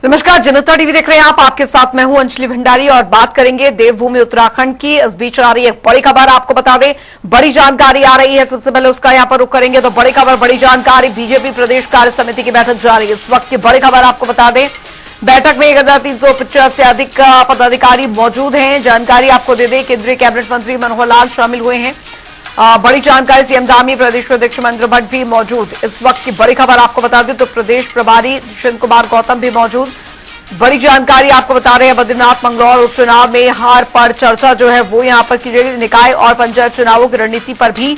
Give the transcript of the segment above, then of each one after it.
नमस्कार, जनता टीवी देख रहे हैं आप। आपके साथ मैं हूं अंजलि भंडारी और बात करेंगे देवभूमि उत्तराखंड की। इस बीच आ रही एक बड़ी खबर, आपको बता दें, बड़ी जानकारी आ रही है। सबसे पहले उसका यहां पर रुख करेंगे तो बड़ी खबर, बड़ी जानकारी। बीजेपी प्रदेश कार्य समिति की बैठक जारी है। इस वक्त की बड़ी खबर आपको बता दें, बैठक में 1350 से अधिक पदाधिकारी मौजूद हैं। जानकारी आपको दे दें, केंद्रीय कैबिनेट मंत्री मनोहर लाल शामिल हुए हैं। बड़ी जानकारी, सीएम धामी, प्रदेश अध्यक्ष महेंद्र भट्ट भी मौजूद। इस वक्त की बड़ी खबर आपको बता दें तो प्रदेश प्रभारी दुष्यंत कुमार गौतम भी मौजूद। बड़ी जानकारी आपको बता रहे हैं, बद्रीनाथ मंगलौर उपचुनाव में हार पर चर्चा जो है वो यहां पर की जाएगी। निकाय और पंचायत चुनावों की रणनीति पर भी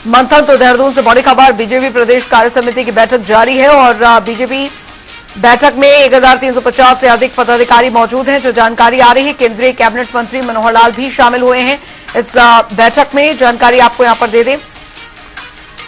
मंथन। तो देहरादून से बड़ी खबर, बीजेपी प्रदेश कार्य समिति की बैठक जारी है और बीजेपी बैठक में 1350 से अधिक पदाधिकारी मौजूद हैं। जो जानकारी आ रही है, केंद्रीय कैबिनेट मंत्री मनोहर लाल भी शामिल हुए हैं इस बैठक में। जानकारी आपको यहां पर दे दें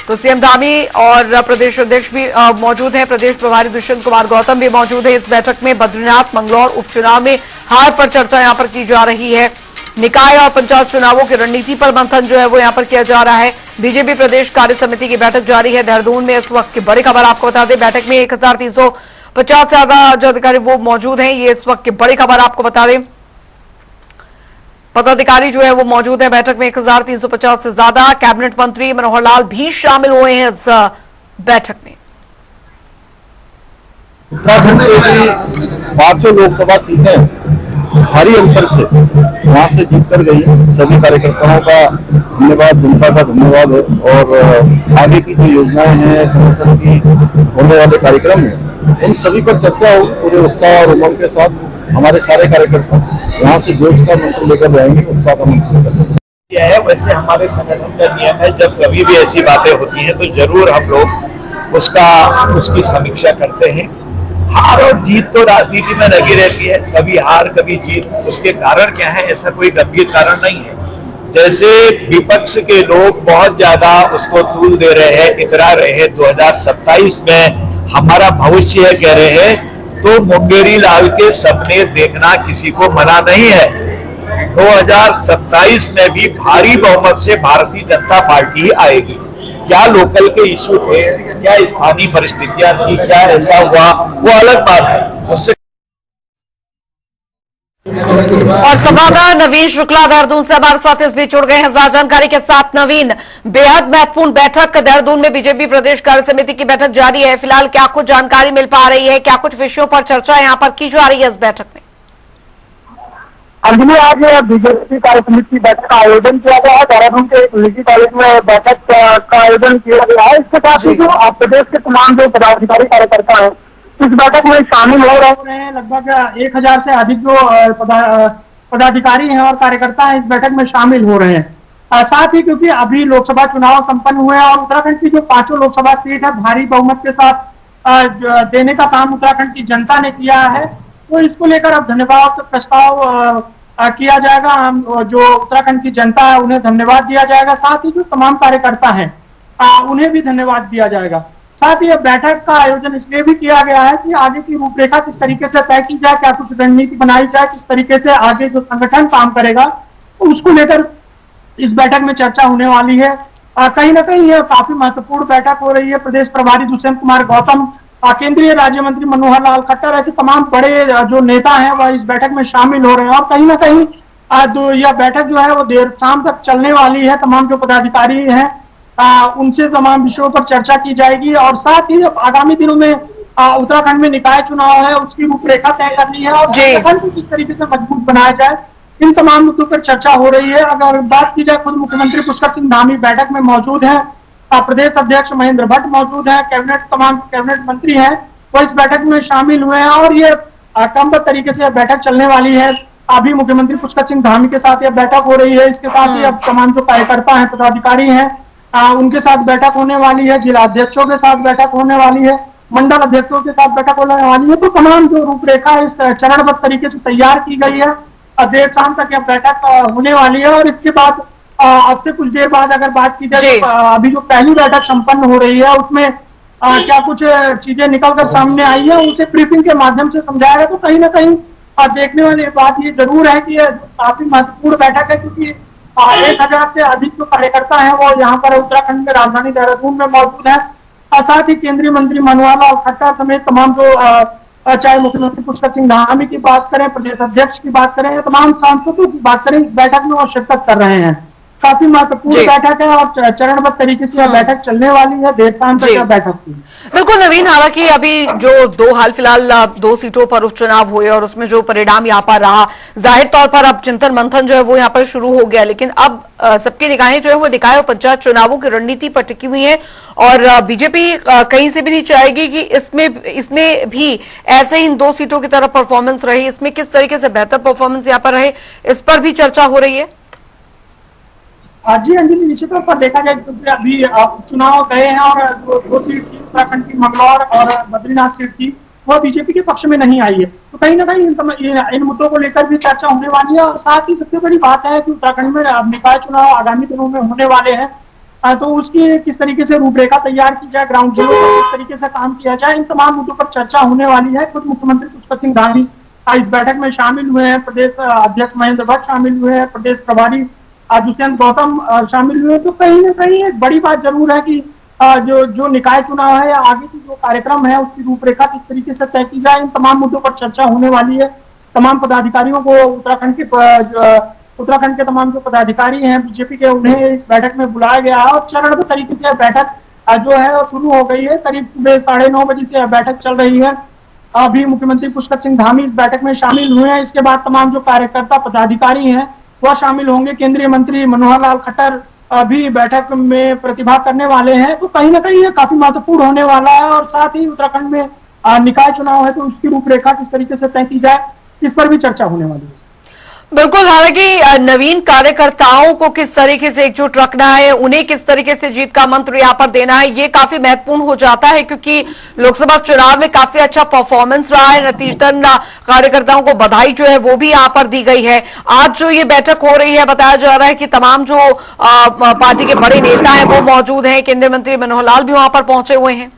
तो सीएम धामी और प्रदेश अध्यक्ष भी मौजूद हैं। प्रदेश प्रभारी दुष्यंत कुमार गौतम भी मौजूद है इस बैठक में। बद्रीनाथ मंगलौर उपचुनाव में हार पर चर्चा यहां पर की जा रही है। निकाय और पंचायत चुनावों की रणनीति पर मंथन जो है वो यहां पर किया जा रहा है। बीजेपी प्रदेश कार्य समिति की बैठक जारी है देहरादून में। इस वक्त की बड़ी खबर आपको बता दें, बैठक में 1350 से ज्यादा जो अधिकारी वो मौजूद हैं। ये इस वक्त की बड़ी खबर आपको बता दें, पदाधिकारी जो है वो मौजूद है बैठक में 1350 से ज्यादा। कैबिनेट मंत्री मनोहर लाल भी शामिल हुए हैं इस बैठक में। उत्तराखंड से भी 500 लोकसभा सीटें भारी अंतर से वहां से जीतकर गई। सभी कार्यकर्ताओं का धन्यवाद, जनता का धन्यवाद है। और आगे की जो योजनाएं हैं, संगठन की होने वाले कार्यक्रम हैं, उन सभी पर चर्चा हो। पूरे उत्साह और उमंग के साथ हमारे सारे कार्यकर्ता यहाँ से जोश का मंत्र लेकर जाएंगे, उत्साह का मंत्र लेकर है। वैसे हमारे संगठन का नियम है, जब कभी भी ऐसी बातें होती हैं तो जरूर हम लोग उसकी समीक्षा करते हैं। हार और जीत तो राजनीति में लगी रहती है, कभी हार कभी जीत। उसके कारण क्या है, ऐसा कोई गंभीर कारण नहीं है। जैसे विपक्ष के लोग बहुत ज्यादा उसको तूल दे रहे हैं, इतरा रहे हैं 2027 में हमारा भविष्य है कह रहे हैं, तो मुंगेरी लाल के सपने देखना किसी को मना नहीं है। 2027 में भी भारी बहुमत से भारतीय जनता पार्टी ही आएगी। क्या लोकल के इश्यू थे, क्या स्थानीय परिस्थितियां थी, क्या ऐसा हुआ, वो अलग बात है। उससे और संवाददाता नवीन शुक्ला देहरादून से हमारे साथ इस बीच जुड़ गए हैं जानकारी के साथ। नवीन, बेहद महत्वपूर्ण बैठक देहरादून में बीजेपी प्रदेश कार्य समिति की बैठक जारी है। फिलहाल क्या कुछ जानकारी मिल पा रही है, क्या कुछ विषयों पर चर्चा यहाँ पर की जा रही है इस बैठक में? अंजलि, आज बीजेपी कार्य समिति की बैठक का आयोजन किया गया है। देहरादून के एक निजी कॉलेज में बैठक का आयोजन किया गया है। इसके साथ ही जो प्रदेश के तमाम जो पदाधिकारी कार्यकर्ता हैं इस बैठक में शामिल हो रहे हैं। लगभग 1000 से अधिक जो पदाधिकारी हैं और कार्यकर्ता हैं इस बैठक में शामिल हो रहे हैं। साथ ही क्योंकि अभी लोकसभा चुनाव संपन्न हुए हैं और उत्तराखंड की जो 5 लोकसभा सीट है भारी बहुमत के साथ देने का काम उत्तराखंड की जनता ने किया है, तो इसको लेकर अब धन्यवाद प्रस्ताव किया जाएगा। हम जो उत्तराखंड की जनता है उन्हें धन्यवाद दिया जाएगा, साथ ही जो तमाम कार्यकर्ता हैं उन्हें भी धन्यवाद दिया जाएगा। साथ ही बैठक का आयोजन इसलिए भी किया गया है कि आगे की रूपरेखा किस तरीके से तय की जाए, क्या कुछ रणनीति बनाई जाए, किस तरीके से आगे जो संगठन काम करेगा उसको लेकर इस बैठक में चर्चा होने वाली है। कहीं ना कहीं यह काफी महत्वपूर्ण बैठक हो रही है। प्रदेश प्रभारी दुष्यंत कुमार गौतम, केंद्रीय राज्य मंत्री मनोहर लाल खट्टर, ऐसे तमाम बड़े जो नेता हैं वह इस बैठक में शामिल हो रहे हैं। और कहीं ना कहीं यह बैठक जो है वो देर शाम तक चलने वाली है। तमाम जो पदाधिकारी हैं उनसे तमाम विषयों पर चर्चा की जाएगी और साथ ही आगामी दिनों में उत्तराखंड में निकाय चुनाव है उसकी रूपरेखा तय करनी है और संगठन को किस तरीके से मजबूत बनाया जाए, इन तमाम मुद्दों पर चर्चा हो रही है। अगर बात की जाए, खुद मुख्यमंत्री पुष्कर सिंह धामी बैठक में मौजूद है, प्रदेश अध्यक्ष महेंद्र भट्ट मौजूद है, तमाम कैबिनेट मंत्री हैं वो इस बैठक में शामिल हुए हैं और ये क्रमबद्ध तरीके से बैठक चलने वाली है। अभी मुख्यमंत्री पुष्कर सिंह धामी के साथ यह बैठक हो रही है। इसके साथ ही अब तमाम जो कार्यकर्ता हैं, पदाधिकारी हैं, उनके साथ बैठक होने वाली है, जिला अध्यक्षों के साथ बैठक होने वाली है, मंडल अध्यक्षों के साथ बैठक होने वाली है। तो तमाम जो रूपरेखा इस चरणबद्ध तरीके से तैयार की गई है। देर शाम तक यह बैठक होने वाली है और इसके बाद अब से कुछ देर बाद अगर बात की जाए तो अभी जो पहली बैठक संपन्न हो रही है उसमें क्या कुछ चीजें निकलकर सामने आई है उसे ब्रीफिंग के माध्यम से समझाया है। तो कहीं ना कहीं देखने वाली बात ये जरूर है कि यह काफी महत्वपूर्ण बैठक है, क्योंकि 1000 से अधिक जो कार्यकर्ता हैं वो यहाँ पर उत्तराखंड में राजधानी देहरादून में मौजूद है। साथ ही केंद्रीय मंत्री मनोहर लाल खट्टर समेत तमाम जो चाहे मुख्यमंत्री पुष्कर सिंह धामी की बात करें, प्रदेश अध्यक्ष की बात करें, तमाम सांसदों की बात करें, इस बैठक में वो शिरकत कर रहे हैं। काफी महत्वपूर्ण बैठक है और चरणबद्ध तरीके से यह बैठक चलने वाली है। देर शाम तक यह बैठक थी। बिल्कुल नवीन, हालांकि अभी जो दो हाल फिलहाल 2 सीटों पर उपचुनाव हुए और उसमें जो परिणाम यहाँ पर रहा, जाहिर तौर पर अब चिंतन मंथन जो है वो यहाँ पर शुरू हो गया, लेकिन अब सबकी निगाहें जो है वो निकाय और पंचायत चुनावों की रणनीति पर टिकी हुई है और बीजेपी कहीं से भी नहीं चाहेगी कि इसमें भी ऐसे ही इन 2 सीटों की तरफ परफॉर्मेंस रहे, इसमें किस तरीके से बेहतर परफॉर्मेंस यहाँ पर रहे, इस पर भी चर्चा हो रही है। जी अंजलि, निश्चित तौर पर देखा जाए क्योंकि अभी चुनाव गए हैं और 2 सीट थी उत्तराखंड की, मंगलौर और बद्रीनाथ सीट थी, वह बीजेपी के पक्ष में नहीं आई है। तो कहीं ना कहीं इन मुद्दों को लेकर भी चर्चा होने वाली है। और साथ ही सबसे बड़ी बात है कि उत्तराखंड में निकाय चुनाव आगामी दिनों में होने वाले हैं, तो उसकी किस तरीके से रूपरेखा तैयार की जाए, ग्राउंड जीरो पर किस तरीके से काम किया जाए, इन तमाम मुद्दों पर चर्चा होने वाली है। खुद मुख्यमंत्री पुष्कर सिंह धामी इस बैठक में शामिल हुए हैं, प्रदेश अध्यक्ष महेंद्र भट्ट शामिल हुए हैं, प्रदेश प्रभारी दुष्यंत गौतम शामिल हुए। तो कहीं ना कहीं एक बड़ी बात जरूर है कि जो निकाय चुनाव है या आगे की जो कार्यक्रम है उसकी रूपरेखा किस तरीके से तय की जाए, इन तमाम मुद्दों पर चर्चा होने वाली है। तमाम पदाधिकारियों को उत्तराखंड के तमाम जो पदाधिकारी हैं बीजेपी के, उन्हें इस बैठक में बुलाया गया है और चरणबद्ध तरीके से बैठक जो है वो शुरू हो गई है। करीब सुबह 9:30 बजे से बैठक चल रही है। अभी मुख्यमंत्री पुष्कर सिंह धामी इस बैठक में शामिल हुए हैं। इसके बाद तमाम जो कार्यकर्ता पदाधिकारी हैं वह शामिल होंगे। केंद्रीय मंत्री मनोहर लाल खट्टर भी बैठक में प्रतिभाग करने वाले हैं। तो कहीं ना कहीं ये काफी महत्वपूर्ण होने वाला है और साथ ही उत्तराखंड में निकाय चुनाव है तो उसकी रूपरेखा किस तरीके से तय की जाए, इस पर भी चर्चा होने वाली है। बिल्कुल, हालांकि नवीन कार्यकर्ताओं को किस तरीके से एकजुट रखना है, उन्हें किस तरीके से जीत का मंत्र यहाँ पर देना है, ये काफी महत्वपूर्ण हो जाता है क्योंकि लोकसभा चुनाव में काफी अच्छा परफॉर्मेंस रहा है। नतीजतन कार्यकर्ताओं को बधाई जो है वो भी यहाँ पर दी गई है। आज जो ये बैठक हो रही है, बताया जा रहा है कि तमाम जो पार्टी के बड़े नेता हैं वो मौजूद हैं, केंद्रीय मंत्री मनोहर लाल भी वहां पर पहुंचे हुए हैं।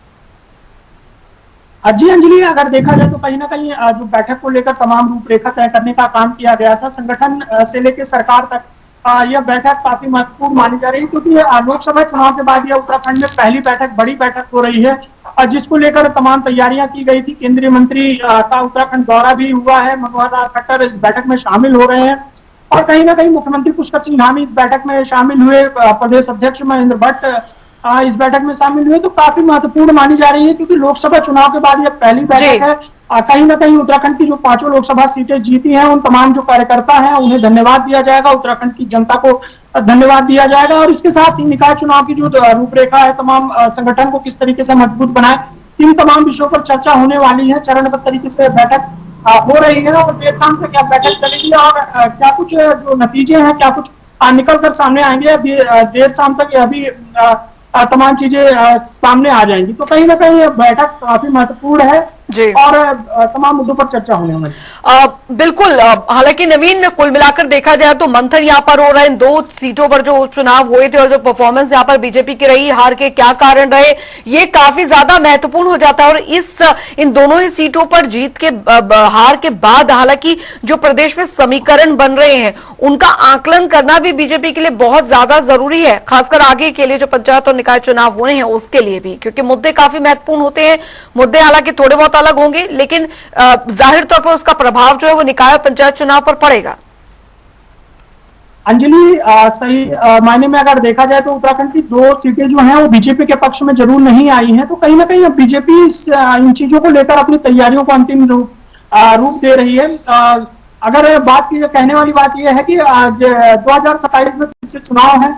जी अंजलि, अगर देखा जाए तो कहीं ना कहीं जो बैठक को लेकर तमाम रूपरेखा तय करने का काम किया गया था, संगठन से लेकर सरकार तक यह बैठक काफी महत्वपूर्ण मानी जा रही है क्योंकि लोकसभा चुनाव के बाद यह उत्तराखंड में पहली बैठक, बड़ी बैठक हो रही है जिसको लेकर तमाम तैयारियां की गई थी। केंद्रीय मंत्री का उत्तराखंड दौरा भी हुआ है, मनोहर लाल खट्टर इस बैठक में शामिल हो रहे हैं और कहीं ना कहीं मुख्यमंत्री पुष्कर सिंह धामी इस बैठक में शामिल हुए, प्रदेश अध्यक्ष महेंद्र भट्ट इस बैठक में शामिल हुए। तो काफी महत्वपूर्ण मानी जा रही है क्योंकि लोकसभा चुनाव के बाद यह पहली बैठक है। कहीं ना कहीं उत्तराखंड की जो 5 लोकसभा सीटें जीती हैं उन तमाम जो कार्यकर्ता हैं उन्हें धन्यवाद दिया जाएगा, उत्तराखंड की जनता को धन्यवाद दिया जाएगा और इसके साथ ही निकाय चुनाव की जो रूपरेखा है, तमाम संगठन को किस तरीके से मजबूत बनाए, इन तमाम विषयों पर चर्चा होने वाली है। चरणबद्ध तरीके से बैठक हो रही है और देर शाम तक क्या बैठक चलेगी और क्या कुछ जो नतीजे हैं, क्या कुछ निकल कर सामने आएंगे, देर शाम तक अभी तमाम चीजें सामने आ जाएंगी। तो कहीं ना कहीं बैठक काफी महत्वपूर्ण है और तमाम मुद्दों पर चर्चा होने वाली। बिल्कुल, हालांकि नवीन कुल मिलाकर देखा जाए तो मंथन यहाँ पर हो रहा है इन 2 सीटों पर जो उपचुनाव हुए थे और जो परफॉर्मेंस यहाँ पर बीजेपी की रही, हार के क्या कारण रहे, ये काफी ज्यादा महत्वपूर्ण हो जाता है। और इन दोनों ही सीटों पर जीत के हार के बाद हालांकि जो प्रदेश में समीकरण बन रहे हैं उनका आकलन करना भी बीजेपी के लिए बहुत ज्यादा जरूरी है, खासकर आगे के लिए जो पंचायत और निकाय चुनाव होने हैं उसके लिए भी, क्योंकि मुद्दे काफी महत्वपूर्ण होते हैं। मुद्दे हालांकि थोड़े बहुत अलग होंगे लेकिन जाहिर तौर पर उसका प्रभाव जो है वो निकाय और पंचायत चुनाव पर पड़ेगा। अंजलि, सही मायने में अगर देखा जाए तो उत्तराखंड की 2 सीटें जो हैं वो बीजेपी के पक्ष में जरूर नहीं आई हैं। तो कहीं ना कहीं अब बीजेपी इन चीजों को लेकर अपनी तैयारियों को अंतिम रूप दे रही है। अगर बात की कहने वाली बात यह है कि 2027 में फिर से चुनाव है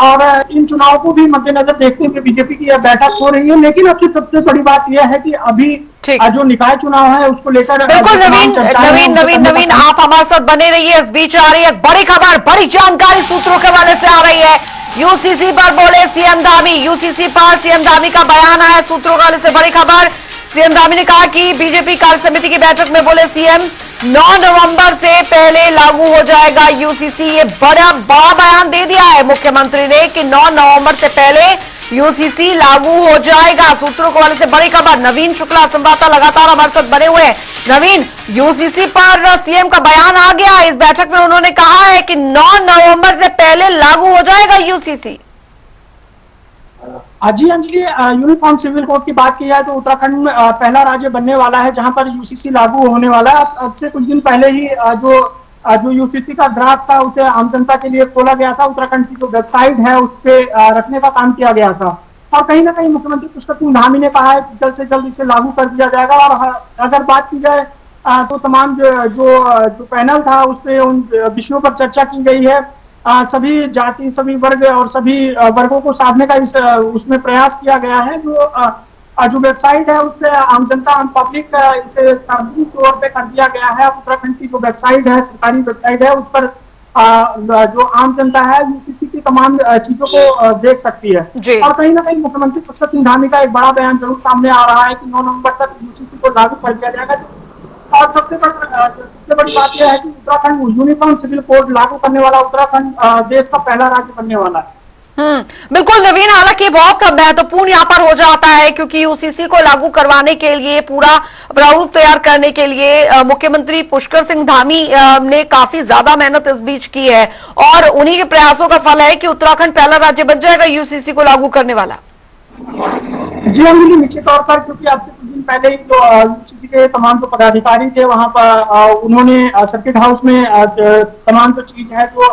और इन चुनाव को भी मद्देनजर देखते हुए बीजेपी की यह बैठक हो रही है। लेकिन अब की सबसे बड़ी बात यह है कि अभी जो निकाय चुनाव है उसको लेकर बिल्कुल नवीन आप हमारे साथ बने रहिए। इस बीच आ रही है बड़ी खबर, बड़ी जानकारी सूत्रों के हवाले से आ रही है। यूसीसी पर बोले सीएम धामी, यूसीसी पर सीएम धामी का बयान आया सूत्रों के हवाले से बड़ी खबर। सीएम धामी ने कहा कि बीजेपी कार्य समिति की बैठक में बोले सीएम 9 नवंबर से पहले लागू हो जाएगा यूसीसी। ये बड़ा बयान दे दिया है मुख्यमंत्री ने कि 9 नवंबर से पहले यूसीसी लागू हो जाएगा। सूत्रों के हवाले से बड़ी खबर। नवीन शुक्ला संवाददाता लगातार हमारे साथ बने हुए हैं। नवीन, यूसीसी पर सीएम का बयान आ गया, इस बैठक में उन्होंने कहा है कि 9 नवंबर से पहले लागू हो जाएगा यूसीसी। जी अंजलि, यूनिफॉर्म सिविल कोड की बात की जाए तो उत्तराखंड में पहला राज्य बनने वाला है जहां पर यूसीसी लागू होने वाला है। अब से कुछ दिन पहले ही जो यूसीसी का ड्राफ्ट था उसे आम जनता के लिए खोला गया था। उत्तराखंड की जो वेबसाइट है उस पर रखने का काम किया गया था और कहीं ना कहीं मुख्यमंत्री पुष्कर सिंह धामी ने कहा है कि जल्द से जल्द इसे लागू कर दिया जाएगा। और अगर बात की जाए तो तमाम जो पैनल था उस पर उन विषयों पर चर्चा की गई है। सभी जाति, सभी वर्ग और सभी वर्गों को साधने का उसमें प्रयास किया गया है। जो वेबसाइट है उस पर आम जनता, आम पब्लिक इसे सार्वजनिक तौर पे कर दिया गया है। उत्तराखंड की जो वेबसाइट है, सरकारी वेबसाइट है, उस पर जो आम जनता है यूसीसी की तमाम चीजों को देख सकती है। और कहीं ना कहीं मुख्यमंत्री पुष्कर सिंह धामी का एक बड़ा बयान जरूर सामने आ रहा है कि 9 नवंबर तक यूसीसी को लागू कर दिया जाएगा। और सबसे बड़ी बात यह है कि उत्तराखंड यूनिफॉर्म सिविल कोड लागू करने वाला उत्तराखंड देश का पहला राज्य बनने वाला है। बिल्कुल नवीन, हालांकि बहुत महत्वपूर्ण यहाँ पर हो जाता है क्योंकि यूसीसी को लागू करवाने के लिए, पूरा प्रारूप तैयार करने के लिए मुख्यमंत्री पुष्कर सिंह धामी ने काफी ज्यादा मेहनत इस बीच की है और उन्हीं के प्रयासों का फल है कि उत्तराखंड पहला राज्य बन जाएगा यूसीसी को लागू करने वाला। जी अंजलि, निश्चित तौर पर, क्योंकि अब से कुछ दिन पहले ही जो यूसीसी के तमाम जो पदाधिकारी थे वहां पर उन्होंने सर्किट हाउस में तमाम जो चीज है, जो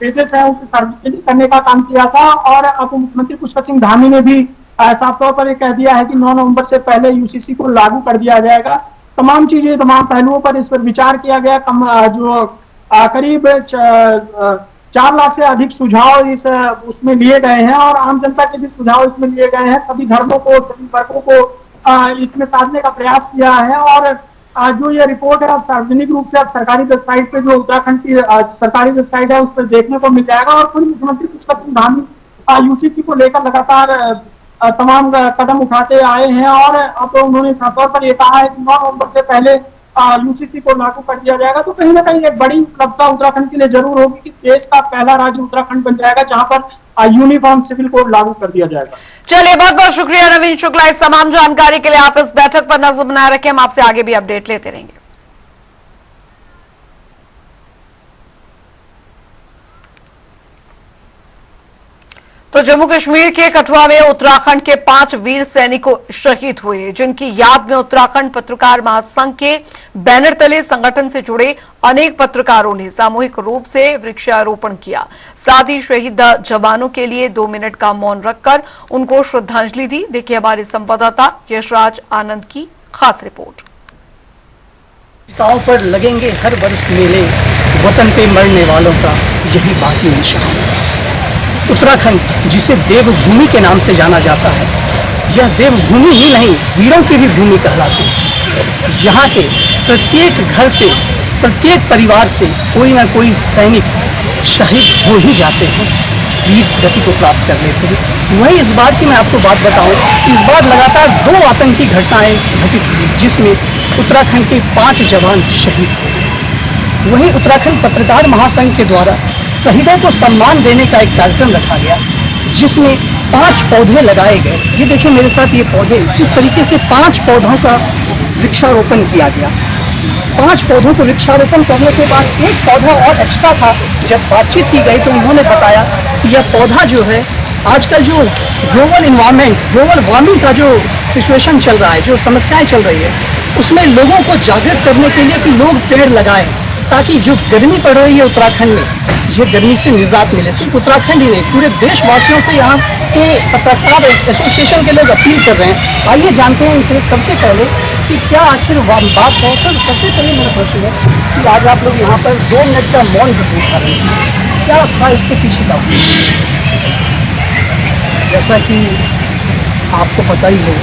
पेजेस है उसे सार्वजनिक करने का काम किया था। और अब मुख्यमंत्री पुष्कर सिंह धामी ने भी साफ तौर पर कह दिया है कि 9 नवंबर से पहले यूसीसी को लागू कर दिया जाएगा। तमाम चीजें, तमाम पहलुओं पर इस पर विचार किया गया। करीब 4 लाख से अधिक सुझाव उसमें लिए गए हैं और आम जनता के भी सुझाव इसमें लिए गए हैं। सभी धर्मों को, सभी वर्गों को इसमें साधने का प्रयास किया है। और जो ये रिपोर्ट है अब सार्वजनिक रूप से अब सरकारी वेबसाइट पे, जो उत्तराखंड की सरकारी वेबसाइट है, उस पर देखने को मिल जाएगा। और खुद मुख्यमंत्री पुष्कर सिंह धामी यूसीसी को लेकर लगातार तमाम कदम उठाते आए हैं और अब उन्होंने साफ तौर पर यह कहा है कि 9 नवंबर से पहले यूसीसी को लागू कर दिया जाएगा। तो कहीं ना कहीं एक बड़ी उपलब्धता उत्तराखंड के लिए जरूर होगी कि देश का पहला राज्य उत्तराखंड बन जाएगा जहां पर यूनिफॉर्म सिविल कोड लागू कर दिया जाएगा। चलिए, बहुत बहुत शुक्रिया नवीन शुक्ला इस तमाम जानकारी के लिए। आप इस बैठक पर नजर बनाए रखें, हम आपसे आगे भी अपडेट लेते रहेंगे। तो जम्मू कश्मीर के कठुआ में उत्तराखंड के 5 वीर सैनिकों शहीद हुए, जिनकी याद में उत्तराखंड पत्रकार महासंघ के बैनर तले संगठन से जुड़े अनेक पत्रकारों ने सामूहिक रूप से वृक्षारोपण किया। साथ ही शहीद जवानों के लिए 2 मिनट का मौन रखकर उनको श्रद्धांजलि दी। देखिए हमारे संवाददाता यशराज आनंद की खास रिपोर्ट। गांव पर लगेंगे हर वर्ष मेले, वतन पे मरने वालों का यही बाकी निशान। उत्तराखंड, जिसे देवभूमि के नाम से जाना जाता है, यह देवभूमि ही नहीं, वीरों की भी भूमि कहलाती है। यहाँ के प्रत्येक घर से, प्रत्येक परिवार से कोई ना कोई सैनिक शहीद हो ही जाते हैं, वीर गति को प्राप्त कर लेते हैं। वही इस बार की मैं आपको बात बताऊं, इस बार लगातार 2 आतंकी घटनाएं घटित हुई जिसमें उत्तराखंड के 5 जवान शहीद हुए। वहीं उत्तराखंड पत्रकार महासंघ के द्वारा शहीदों को सम्मान देने का एक कार्यक्रम रखा गया जिसमें 5 पौधे लगाए गए। ये देखिए मेरे साथ, ये पौधे इस तरीके से 5 पौधों का वृक्षारोपण किया गया। 5 पौधों को वृक्षारोपण करने के बाद एक पौधा और एक्स्ट्रा था। जब बातचीत की गई तो उन्होंने बताया कि यह पौधा जो है, आजकल जो ग्लोबल इन्वायरमेंट, ग्लोबल वार्मिंग का जो सिचुएशन चल रहा है, जो समस्याएं चल रही है, उसमें लोगों को जागृत करने के लिए कि लोग पेड़ लगाएं ताकि जो गर्मी पड़ रही है उत्तराखंड में, ये गर्मी से निजात मिले। सिर्फ उत्तराखंड ही नहीं, पूरे देशवासियों से यहाँ के पत्रकार एसोसिएशन के लोग अपील कर रहे हैं। आइए जानते हैं इनसे सबसे पहले कि क्या आखिर बात है। सर, सबसे पहले मेरा प्रश्न है कि आज आप लोग यहाँ पर 2 मिनट का मौन भी उठा रहे हैं, क्या था इसके पीछे का? जैसा कि आपको पता ही है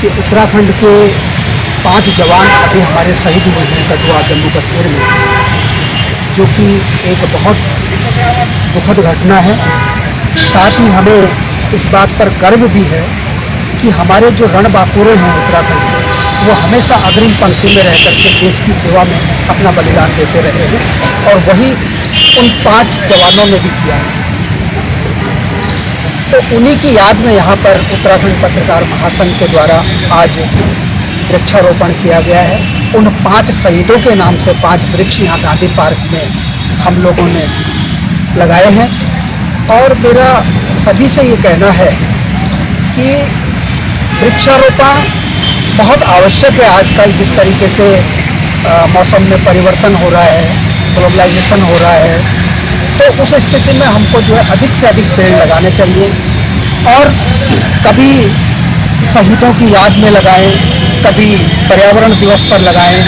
कि उत्तराखंड के 5 जवान अभी हमारे शहीद हुए हैं कठुआ, जम्मू कश्मीर में, जो कि एक बहुत दुखद घटना है। साथ ही हमें इस बात पर गर्व भी है कि हमारे जो रणबांकुरे हैं उत्तराखंड के, वो हमेशा अग्रिम पंक्ति में रह करके देश की सेवा में अपना बलिदान देते रहे हैं और वही उन 5 जवानों ने भी किया है। तो उन्हीं की याद में यहाँ पर उत्तराखंड पत्रकार महासंघ के द्वारा आज वृक्षारोपण किया गया है। उन 5 शहीदों के नाम से 5 वृक्ष यहाँ गांधी पार्क में हम लोगों ने लगाए हैं। और मेरा सभी से ये कहना है कि वृक्षारोपण बहुत आवश्यक है। आजकल जिस तरीके से मौसम में परिवर्तन हो रहा है, ग्लोबलाइजेशन हो रहा है, तो उस स्थिति में हमको जो है अधिक से अधिक पेड़ लगाने चाहिए और कभी शहीदों की याद में लगाएं, कभी पर्यावरण दिवस पर लगाएं,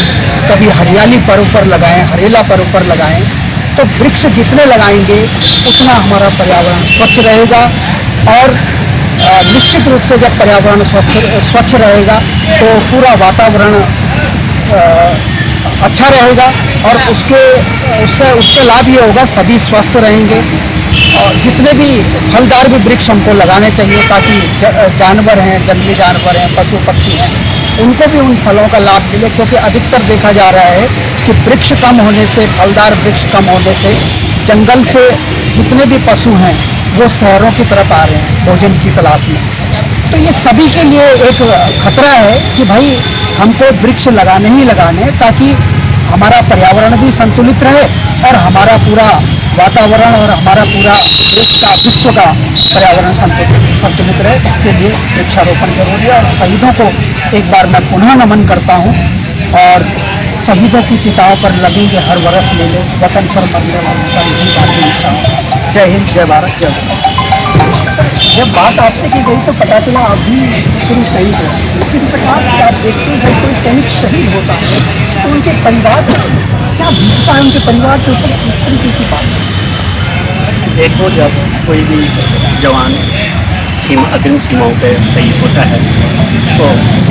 कभी हरियाली पर्व पर लगाएं, हरेला पर्व पर लगाएं। तो वृक्ष जितने लगाएंगे उतना हमारा पर्यावरण स्वच्छ रहेगा और निश्चित रूप से जब पर्यावरण स्वच्छ रहेगा तो पूरा वातावरण अच्छा रहेगा और उसका लाभ ये होगा सभी स्वस्थ रहेंगे। और जितने भी फलदार भी वृक्ष हमको लगाने चाहिए ताकि जानवर हैं, जंगली जानवर हैं, पशु पक्षी हैं, उनको भी उन फलों का लाभ मिले, क्योंकि अधिकतर देखा जा रहा है कि वृक्ष कम होने से, फलदार वृक्ष कम होने से जंगल से जितने भी पशु हैं वो शहरों की तरफ आ रहे हैं भोजन की तलाश में। तो ये सभी के लिए एक खतरा है कि भाई हमको वृक्ष लगाने ही लगाने ताकि हमारा पर्यावरण भी संतुलित रहे और हमारा पूरा वातावरण और हमारा पूरा विश्व का पर्यावरण संतुलित रहे। इसके लिए वृक्षारोपण जरूरी है और शहीदों को एक बार मैं पुनः नमन करता हूँ और शहीदों की चिताओं पर लगेंगे हर वर्ष मेले, वतन पर मरने वालों का यही बाकी निशान। जय हिंद, जय भारत, जय भारत। जब बात आपसे की गई तो पता चला आप भी पूर्व सैनिक हैं। किस प्रकार से आप देखते हैं जब कोई सैनिक शहीद होता है तो उनके परिवार से क्या बीतता है, उनके परिवार के ऊपर किस तरीके की बात है? देखो, जब कोई भी जवान अग्रिम सीमाओं पर शहीद होता है तो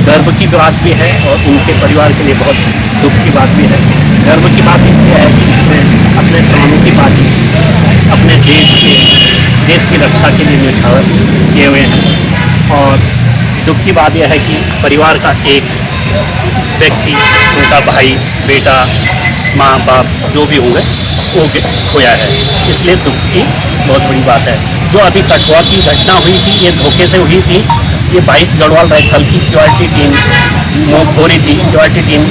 गर्व की बात भी है और उनके परिवार के लिए बहुत दुख की बात भी है। गर्व की बात इसलिए है कि इसमें अपने प्राणों की बात अपने देश की रक्षा के लिए न्यौछावर किए हुए हैं और दुख की बात यह है कि परिवार का एक व्यक्ति, उनका भाई, बेटा, माँ बाप जो भी होंगे वो खोया है। इसलिए दुख की बहुत बड़ी बात है। जो अभी कठुआ की घटना हुई थी ये धोखे से हुई थी। ये 22 गढ़वाल राइफल की क्यूआरटी टीम हो रही थी। क्यूआरटी टीम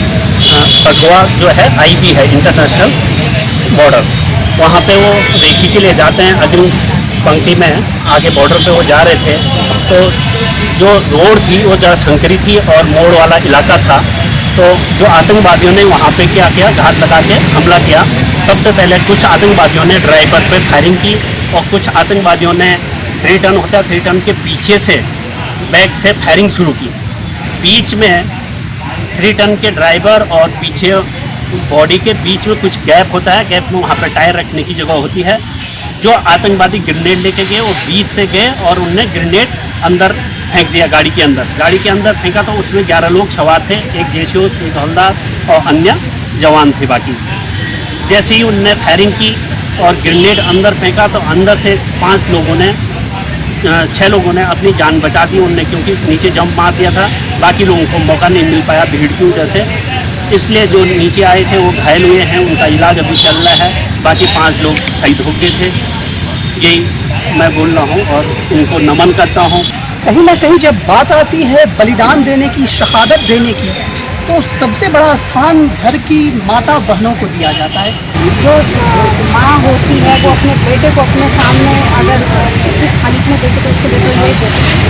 कठुआ जो है आईबी है, इंटरनेशनल बॉर्डर, वहाँ पे वो रेखी के लिए जाते हैं। अग्रिम पंक्ति में आगे बॉर्डर पे वो जा रहे थे तो जो रोड थी वो ज़रा संकरी थी और मोड़ वाला इलाका था। तो जो आतंकवादियों ने वहाँ पे क्या किया, घात लगा के हमला किया। सबसे पहले कुछ आतंकवादियों ने ड्राइवर पे फायरिंग की और कुछ आतंकवादियों ने 3 टन होता है, 3 टन के पीछे से बैक से फायरिंग शुरू की। बीच में 3 टन के ड्राइवर और पीछे बॉडी के बीच में कुछ गैप होता है, गैप में वहाँ पर टायर रखने की जगह होती है। जो आतंकवादी ग्रेनेड लेके गए वो बीच से गए और उनने ग्रेनेड अंदर फेंक दिया गाड़ी के अंदर। गाड़ी के अंदर फेंका तो उसमें 11 लोग सवार थे, एक जेसीओ, एक हवलदार और अन्य जवान थे बाकी। जैसे ही उनने फायरिंग की और ग्रेनेड अंदर फेंका तो अंदर से 6 लोगों ने अपनी जान बचा दी उनने, क्योंकि नीचे जंप मार दिया था। बाकी लोगों को मौका नहीं मिल पाया भीड़ की वजह से। इसलिए जो नीचे आए थे वो घायल हुए हैं, उनका इलाज अभी चल रहा है। बाकी 5 लोग शहीद हो गए थे। यही मैं बोल रहा हूँ और उनको नमन करता हूँ। कहीं ना कहीं जब बात आती है बलिदान देने की, शहादत देने की, तो सबसे बड़ा स्थान घर की माता बहनों को दिया जाता है। जो माँ होती है वो अपने बेटे को अपने सामने अगर खाली में देखे तो उसके लिए तो ये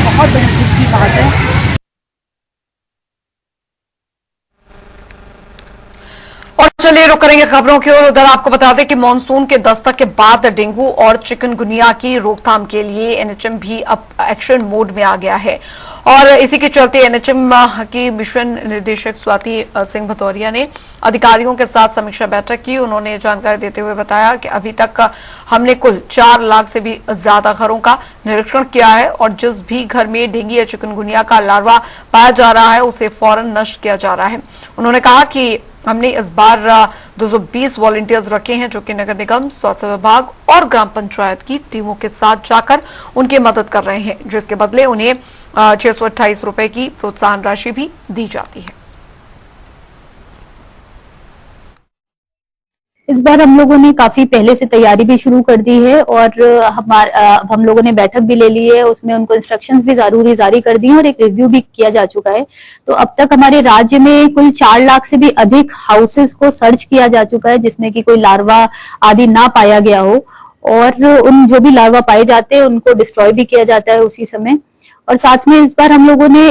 बहुत बड़ी दुख की बात है। और चलिए रुक करेंगे खबरों की ओर। उधर आपको बता दें कि मानसून के दस्तक के बाद डेंगू और चिकनगुनिया की रोकथाम के लिए एनएचएम भी अब एक्शन मोड में आ गया है और इसी के चलते एनएचएम की मिशन निदेशक स्वाति सिंह भदौरिया ने अधिकारियों के साथ समीक्षा बैठक की। उन्होंने जानकारी देते हुए बताया कि अभी तक हमने कुल 4 लाख से भी ज्यादा घरों का निरीक्षण किया है और जिस भी घर में डेंगू या चिकनगुनिया का लार्वा पाया जा रहा है उसे फौरन नष्ट किया जा रहा है। उन्होंने कहा कि हमने इस बार 220 वॉलंटियर्स रखे हैं जो कि नगर निगम, स्वास्थ्य विभाग और ग्राम पंचायत की टीमों के साथ जाकर उनकी मदद कर रहे हैं, जिसके बदले उन्हें 628 रुपए की प्रोत्साहन राशि भी दी जाती है। इस बार हम लोगों ने काफी पहले से तैयारी भी शुरू कर दी है और हम लोगों ने बैठक भी ले ली है, उसमें उनको इंस्ट्रक्शंस भी जरूरी जारी कर दी हैं और एक रिव्यू भी किया जा चुका है। तो अब तक हमारे राज्य में कुल 4 लाख से भी अधिक हाउसेस को सर्च किया जा चुका है जिसमें कि कोई लार्वा आदि ना पाया गया हो और उन जो भी लार्वा पाए जाते हैं उनको डिस्ट्रॉय भी किया जाता है उसी समय। और साथ में इस बार हम लोगों ने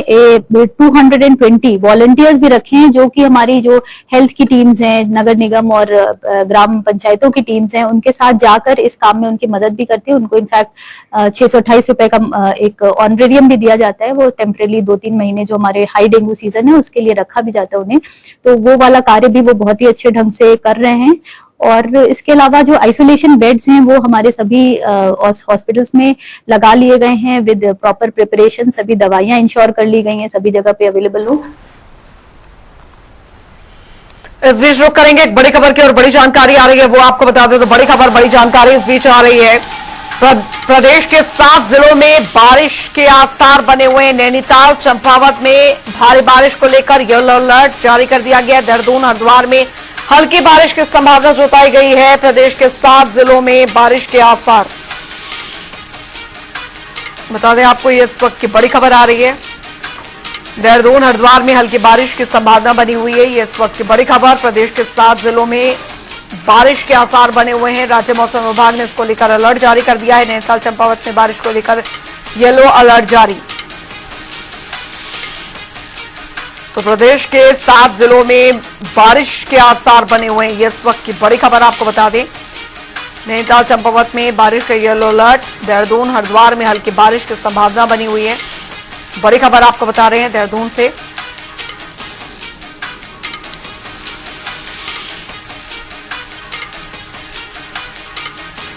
220 वॉलंटियर्स भी रखे हैं, जो कि हमारी जो हेल्थ की टीम्स हैं, नगर निगम और ग्राम पंचायतों की टीम्स हैं, उनके साथ जाकर इस काम में उनकी मदद भी करती है। उनको इनफैक्ट 628 रुपए का एक ऑनरेरियम भी दिया जाता है। वो टेम्परेरी 2-3 महीने जो हमारे हाई डेंगू सीजन है उसके लिए रखा भी जाता है उन्हें। तो वो वाला कार्य भी वो बहुत ही अच्छे ढंग से कर रहे हैं। और इसके अलावा जो आइसोलेशन बेड्स हैं वो हमारे सभी हॉस्पिटल्स में लगा लिए गए हैं विद प्रॉपर प्रिपरेशन। सभी दवाइयां इंश्योर कर ली गई हैं, सभी जगह पे अवेलेबल हो। इस बीच रुक करेंगे एक बड़ी खबर की और बड़ी जानकारी आ रही है, वो आपको बता दें। तो बड़ी खबर, बड़ी जानकारी इस बीच आ रही है। प्रदेश के 7 जिलों में बारिश के आसार बने हुए हैं। नैनीताल, चंपावत में भारी बारिश को लेकर येलो अलर्ट जारी कर दिया गया। देहरादून, हरिद्वार में हल्की बारिश की संभावना जताई गई है। प्रदेश के 7 जिलों में बारिश के आसार। बता दें आपको, ये इस वक्त की बड़ी खबर आ रही है। देहरादून, हरिद्वार में हल्की बारिश की संभावना बनी हुई है। ये इस वक्त की बड़ी खबर। प्रदेश के 7 जिलों में बारिश के आसार बने हुए हैं। राज्य मौसम विभाग ने इसको लेकर अलर्ट जारी कर दिया है। नैनीताल, चंपावत में बारिश को लेकर येलो अलर्ट जारी। तो प्रदेश के 7 जिलों में बारिश के आसार बने हुए हैं। ये इस वक्त की बड़ी खबर आपको बता दें। नैनीताल, चंपावत में बारिश का येलो अलर्ट। देहरादून, हरिद्वार में हल्की बारिश की संभावना बनी हुई है। बड़ी खबर आपको बता रहे हैं देहरादून से।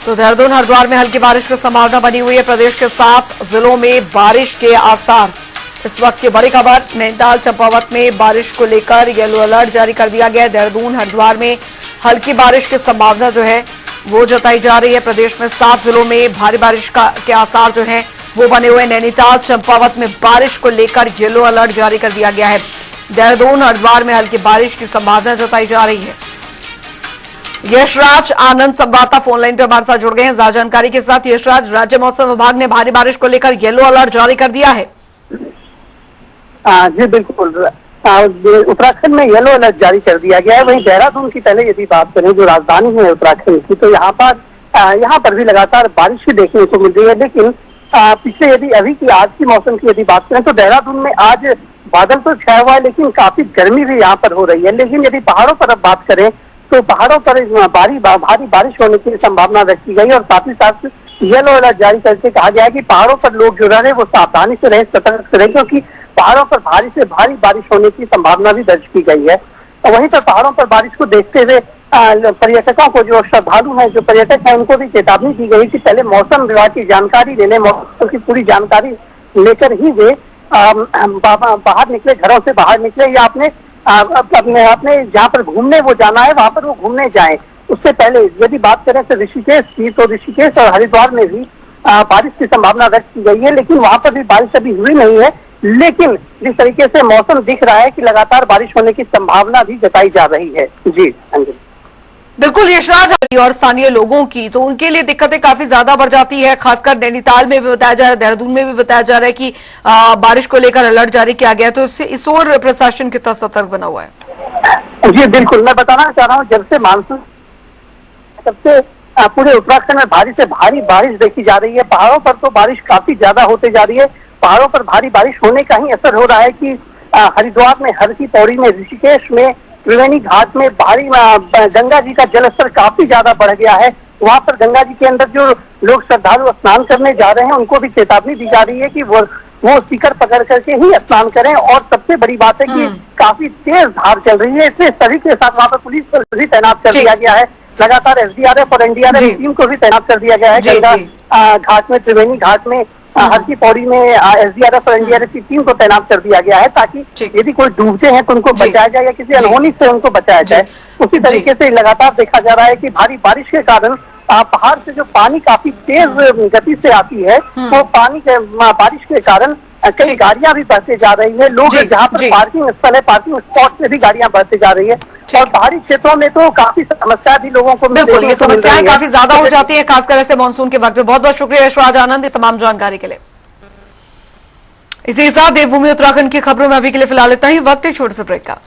तो देहरादून, हरिद्वार में हल्की बारिश की संभावना बनी हुई है। प्रदेश के 7 जिलों में बारिश के आसार। इस वक्त की बड़ी खबर। नैनीताल, चंपावत में बारिश को लेकर येलो अलर्ट जारी कर दिया गया है। देहरादून, हरिद्वार में हल्की बारिश की संभावना जो है वो जताई जा रही है। प्रदेश में 7 जिलों में भारी बारिश के आसार जो है वो बने हुए। नैनीताल, चंपावत में बारिश को लेकर येलो अलर्ट जारी कर दिया गया है। देहरादून, हरिद्वार में हल्की बारिश की संभावना जताई जा रही है। यशराज आनंद संवाददाता फोन लाइन पे हमारे साथ जुड़ गए हैं ज्यादा जानकारी के साथ। यशराज, राज्य मौसम विभाग ने भारी बारिश को लेकर येलो अलर्ट जारी कर दिया है। जी बिल्कुल, उत्तराखंड में येलो अलर्ट जारी कर दिया गया है। वहीं देहरादून की पहले यदि बात करें, जो राजधानी है उत्तराखंड की, तो यहाँ पर भी लगातार बारिश ही देखने को मिल रही है। लेकिन पिछले यदि अभी की आज की मौसम की यदि बात करें तो देहरादून में आज बादल तो छाया हुआ है, लेकिन काफी गर्मी भी यहाँ पर हो रही है। लेकिन यदि पहाड़ों पर अब बात करें तो पहाड़ों पर भारी बारिश होने की संभावना व्यक्त की गई और साथ ही साथ येलो अलर्ट जारी करके कहा गया है कि पहाड़ों पर लोग जो रहे वो सावधानी से रहे, सतर्क रहे, क्योंकि पहाड़ों पर भारी से भारी बारिश होने की संभावना भी दर्ज की गई है। और वहीं पर पहाड़ों पर बारिश को देखते हुए पर्यटकों को, जो श्रद्धालु हैं, जो पर्यटक हैं, उनको भी चेतावनी दी गई कि पहले मौसम विभाग की जानकारी ले लें। मौसम की पूरी जानकारी लेकर ही वे बाहर निकले, घरों से बाहर निकले, या अपने जहाँ पर घूमने वो जाना है वहां पर वो घूमने जाएं। उससे पहले यदि बात करें तो ऋषिकेश की, तो ऋषिकेश और हरिद्वार में भी बारिश की संभावना व्यक्त की गई है। लेकिन वहां पर भी बारिश अभी हुई नहीं है। लेकिन जिस तरीके से मौसम दिख रहा है कि लगातार बारिश होने की संभावना भी जताई जा रही है। जी अंजलि, बिल्कुल यशराज, और स्थानीय लोगों की तो उनके लिए दिक्कतें काफी ज्यादा बढ़ जाती है। खासकर नैनीताल में भी बताया जा रहा है, देहरादून में भी बताया जा रहा है कि बारिश को लेकर अलर्ट जारी किया गया है। तो इससे इस ओर प्रशासन कितना सतर्क बना हुआ है? जी बिल्कुल, मैं बताना चाह रहा हूँ, जब से मानसून सबसे पूरे उत्तराखंड में भारी से भारी बारिश देखी जा रही है। पहाड़ों पर तो बारिश काफी ज्यादा होते जा रही है। पहाड़ों पर भारी बारिश होने का ही असर हो रहा है कि हरिद्वार में, हर की पौड़ी में, ऋषिकेश में, त्रिवेणी घाट में भारी गंगा जी का जलस्तर काफी ज्यादा बढ़ गया है। वहां पर गंगा जी के अंदर जो लोग श्रद्धालु स्नान करने जा रहे हैं उनको भी चेतावनी दी जा रही है कि वो सीकर पकड़ करके ही स्नान करें। और सबसे बड़ी बात है कि काफी तेज धार चल रही है, इसलिए सभी के साथ वहां पर पुलिस को भी तैनात कर दिया गया है। लगातार एसडीआरएफ और एनडीआरएफ टीम को भी तैनात कर दिया गया है। गंगा घाट में, त्रिवेणी घाट में, हर की पौड़ी में एसडीआरएफ और एनडीआरएफ की टीम को तैनात कर दिया गया है, ताकि यदि कोई डूबते हैं तो उनको बचाया जाए या किसी अनहोनी से उनको बचाया जाए। उसी तरीके से लगातार देखा जा रहा है कि भारी बारिश के कारण पहाड़ से जो पानी काफी तेज गति से आती है, वो पानी के बारिश के कारण कई गाड़ियां भी बहते जा रही है। लोग जहाँ पर पार्किंग स्थल है, पार्किंग स्पॉट से भी गाड़ियां बहते जा रही है। और बाहरी क्षेत्रों में तो काफी समस्या भी लोगों को बिल्कुल, ये समस्याएं काफी ज्यादा हो जाती है, खासकर ऐसे मानसून के वक्त में। बहुत बहुत शुक्रिया यशराज आनंद इस तमाम जानकारी के लिए। इसी के साथ देवभूमि उत्तराखंड की खबरों में अभी के लिए फिलहाल इतना ही। वक्त एक छोटे से ब्रेक का।